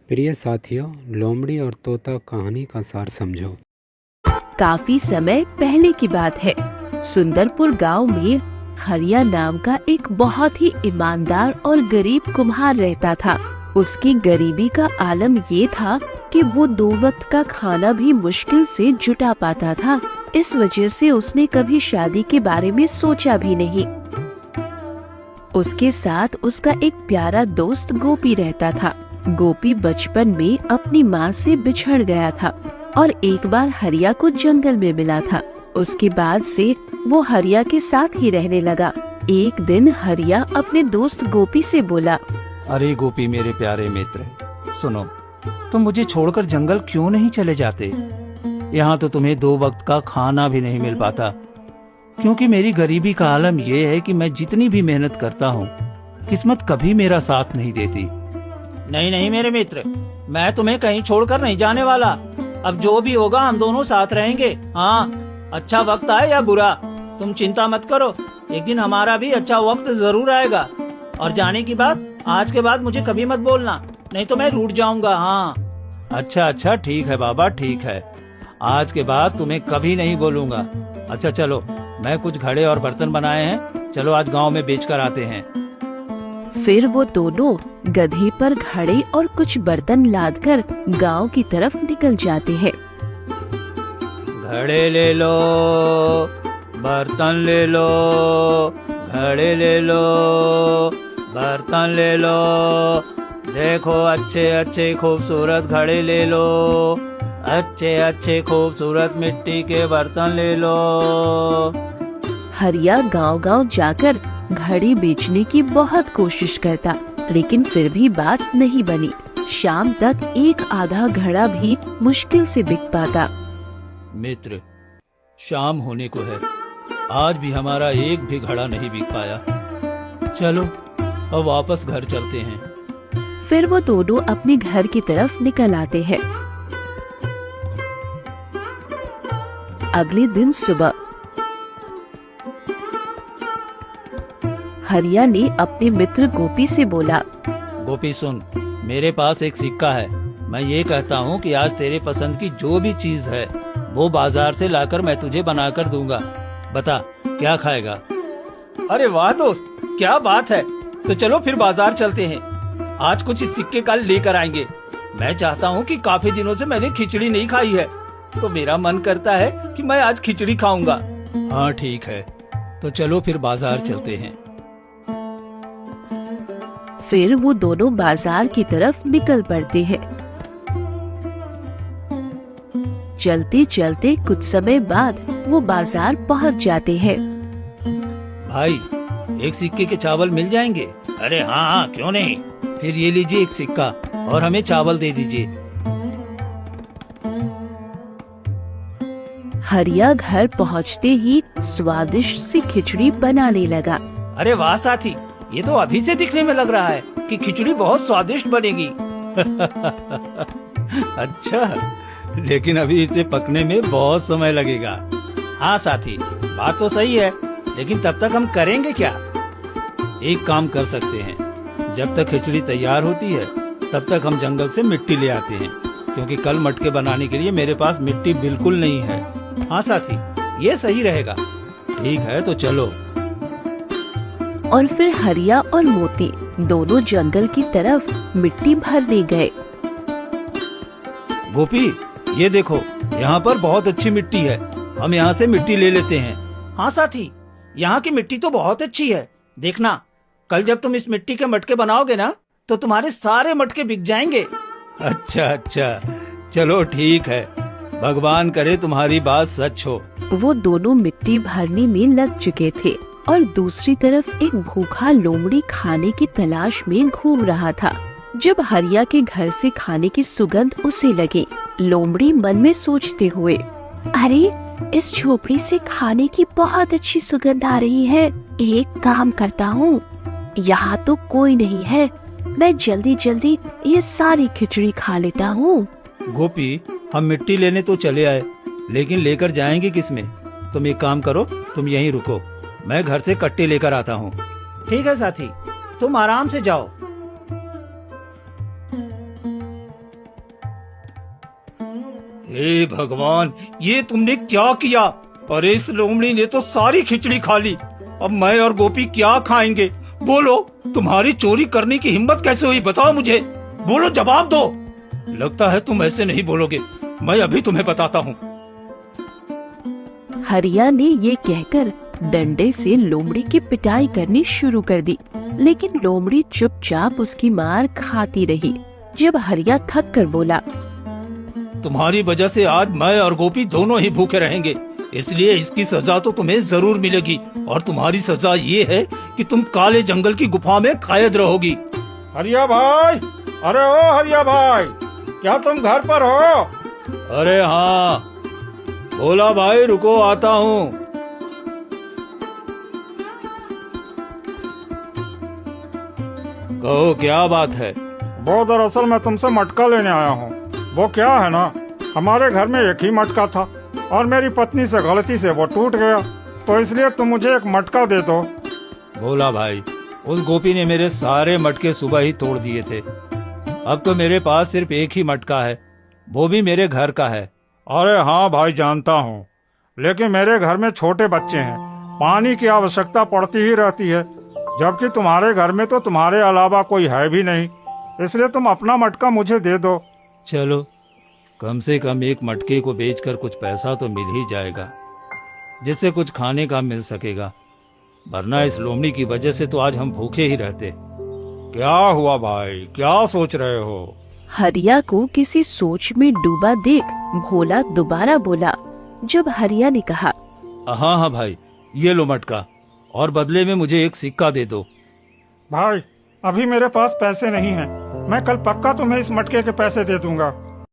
प्रिय साथियों, लोमड़ी और तोता कहानी का सार समझो। काफी समय पहले की बात है। सुंदरपुर गांव में हरिया नाम का एक बहुत ही ईमानदार और गरीब कुम्हार रहता था। उसकी गरीबी का आलम ये था कि वो 2 वक्त का खाना भी मुश्किल से जुटा पाता था। इस वजह से उसने कभी शादी के बारे में सोचा भी नहीं। उसके साथ उसका एक प्यारा दोस्त गोपी रहता था। गोपी बचपन में अपनी माँ से बिछड़ गया था और एक बार हरिया को जंगल में मिला था। उसके बाद से वो हरिया के साथ ही रहने लगा। एक दिन हरिया अपने दोस्त गोपी से बोला, अरे गोपी मेरे प्यारे मित्र, सुनो, तुम मुझे छोड़कर जंगल क्यों नहीं चले जाते? यहाँ तो तुम्हें 2 वक्त का खाना भी नहीं मिल पाता, क्योंकि मेरी गरीबी का आलम ये है कि मैं जितनी भी मेहनत करता हूँ, किस्मत कभी मेरा साथ नहीं देती। नहीं नहीं मेरे मित्र, मैं तुम्हें कहीं छोड़कर नहीं जाने वाला। अब जो भी होगा हम दोनों साथ रहेंगे। हाँ, अच्छा वक्त आए या बुरा, तुम चिंता मत करो, एक दिन हमारा भी अच्छा वक्त जरूर आएगा। और जाने की बात, आज के बाद मुझे कभी मत बोलना, नहीं तो मैं रूठ जाऊंगा। हाँ अच्छा अच्छा, ठीक है बाबा, ठीक है, आज के बाद तुम्हें कभी नहीं बोलूंगा। अच्छा चलो, मैं कुछ घड़े और बर्तन बनाए हैं, चलो आज गांव में बेचकर आते हैं। फिर वो दोनों गधे पर घड़े और कुछ बर्तन लादकर गांव की तरफ निकल जाते हैं। घड़े ले लो, बर्तन ले लो, घड़े ले लो, बर्तन ले लो, देखो अच्छे अच्छे खूबसूरत घड़े ले लो, अच्छे अच्छे खूबसूरत मिट्टी के बर्तन ले लो। हरिया गांव-गांव जाकर घड़ी बेचने की बहुत कोशिश करता, लेकिन फिर भी बात नहीं बनी। शाम तक एक आधा घड़ा भी मुश्किल से बिक पाता। मित्र, शाम होने को है, आज भी हमारा एक भी घड़ा नहीं बिक पाया। चलो अब वापस घर चलते हैं। फिर वो दोनों अपने घर की तरफ निकल आते हैं। अगले दिन सुबह हरिया ने अपने मित्र गोपी से बोला, गोपी सुन, मेरे पास एक सिक्का है। मैं ये कहता हूँ कि आज तेरे पसंद की जो भी चीज है वो बाजार से लाकर मैं तुझे बनाकर दूंगा। बता क्या खाएगा? अरे वाह दोस्त, क्या बात है, तो चलो फिर बाजार चलते हैं। आज कुछ इस सिक्के का लेकर आएंगे। मैं चाहता हूँ कि काफी दिनों से मैंने खिचड़ी नहीं खाई है, तो मेरा मन करता है कि मैं आज खिचड़ी खाऊंगा। हाँ ठीक है, तो चलो फिर बाजार चलते हैं। फिर वो दोनों बाजार की तरफ निकल पड़ते हैं। चलते चलते कुछ समय बाद वो बाजार पहुंच जाते हैं। भाई, एक सिक्के के चावल मिल जाएंगे? अरे हाँ हाँ, क्यों नहीं। फिर ये लीजिए एक सिक्का और हमें चावल दे दीजिए। हरिया घर पहुंचते ही स्वादिष्ट सी खिचड़ी बनाने लगा। अरे वाह साथी, ये तो अभी से दिखने में लग रहा है कि खिचड़ी बहुत स्वादिष्ट बनेगी। अच्छा, लेकिन अभी इसे पकने में बहुत समय लगेगा। हाँ साथी, बात तो सही है, लेकिन तब तक हम करेंगे क्या? एक काम कर सकते हैं, जब तक खिचड़ी तैयार होती है तब तक हम जंगल से मिट्टी ले आते हैं, क्योंकि कल मटके बनाने के लिए मेरे पास मिट्टी बिल्कुल नहीं है। हाँ साथी, ये सही रहेगा। ठीक है, तो चलो। और फिर हरिया और मोती दोनों जंगल की तरफ मिट्टी भरने गए। गोपी, ये देखो, यहाँ पर बहुत अच्छी मिट्टी है, हम यहाँ से मिट्टी ले लेते हैं। हाँ साथी, यहाँ की मिट्टी तो बहुत अच्छी है। देखना, कल जब तुम इस मिट्टी के मटके बनाओगे ना, तो तुम्हारे सारे मटके बिक जाएंगे। अच्छा अच्छा, चलो ठीक है, भगवान करे तुम्हारी बात सच हो। वो दोनों मिट्टी भरने में लग चुके थे और दूसरी तरफ एक भूखा लोमड़ी खाने की तलाश में घूम रहा था। जब हरिया के घर से खाने की सुगंध उसे लगी, लोमड़ी मन में सोचते हुए, अरे इस झोपड़ी से खाने की बहुत अच्छी सुगंध आ रही है। एक काम करता हूँ, यहाँ तो कोई नहीं है, मैं जल्दी जल्दी ये सारी खिचड़ी खा लेता हूँ। गोपी, हम मिट्टी लेने तो चले आए, लेकिन लेकर जाएंगे किसमें? तुम एक काम करो, तुम यहीं रुको, मैं घर से कट्टे लेकर आता हूँ। ठीक है साथी, तुम आराम से जाओ। हे भगवान, ये तुमने क्या किया? अरे इस लोमड़ी ने तो सारी खिचड़ी खा ली। अब मैं और गोपी क्या खाएंगे? बोलो, तुम्हारी चोरी करने की हिम्मत कैसे हुई? बताओ मुझे, बोलो, जवाब दो। लगता है तुम ऐसे नहीं बोलोगे, मैं अभी तुम्हें बताता हूँ। हरिया ने ये कहकर डंडे से लोमड़ी की पिटाई करनी शुरू कर दी, लेकिन लोमड़ी चुपचाप उसकी मार खाती रही। जब हरिया थक कर बोला, तुम्हारी वजह से आज मैं और गोपी दोनों ही भूखे रहेंगे, इसलिए इसकी सजा तो तुम्हें जरूर मिलेगी। और तुम्हारी सजा ये है कि तुम काले जंगल की गुफा में कैद रहोगी। हरिया भाई, अरे ओ हरिया भाई, क्या तुम घर पर हो? अरे हाँ, बोला भाई, रुको आता हूँ। कहो, क्या बात है? वो दरअसल मैं तुमसे मटका लेने आया हूँ। वो क्या है ना, हमारे घर में एक ही मटका था और मेरी पत्नी से गलती से वो टूट गया, तो इसलिए तुम मुझे एक मटका दे दो। बोला भाई, उस गोपी ने मेरे सारे मटके सुबह ही तोड़ दिए थे। अब तो मेरे पास सिर्फ एक ही मटका है, वो भी मेरे घर का है। अरे हाँ भाई, जानता हूँ, लेकिन मेरे घर में छोटे बच्चे हैं, पानी की आवश्यकता पड़ती ही रहती है, जबकि तुम्हारे घर में तो तुम्हारे अलावा कोई है भी नहीं, इसलिए तुम अपना मटका मुझे दे दो। चलो, कम से कम एक मटके को बेचकर कुछ पैसा तो मिल ही जाएगा, जिससे कुछ खाने का मिल सकेगा, वरना इस लोमड़ी की वजह से तो आज हम भूखे ही रहते। क्या हुआ भाई, क्या सोच रहे हो? हरिया को किसी सोच में डूबा देख भोला दोबारा बोला। जब हरिया ने कहा, हाँ हाँ भाई, ये लो मटका, और बदले में मुझे एक सिक्का दे दो। भाई, अभी मेरे पास पैसे नहीं हैं, मैं कल पक्का तुम्हें इस मटके के पैसे दे दूंगा।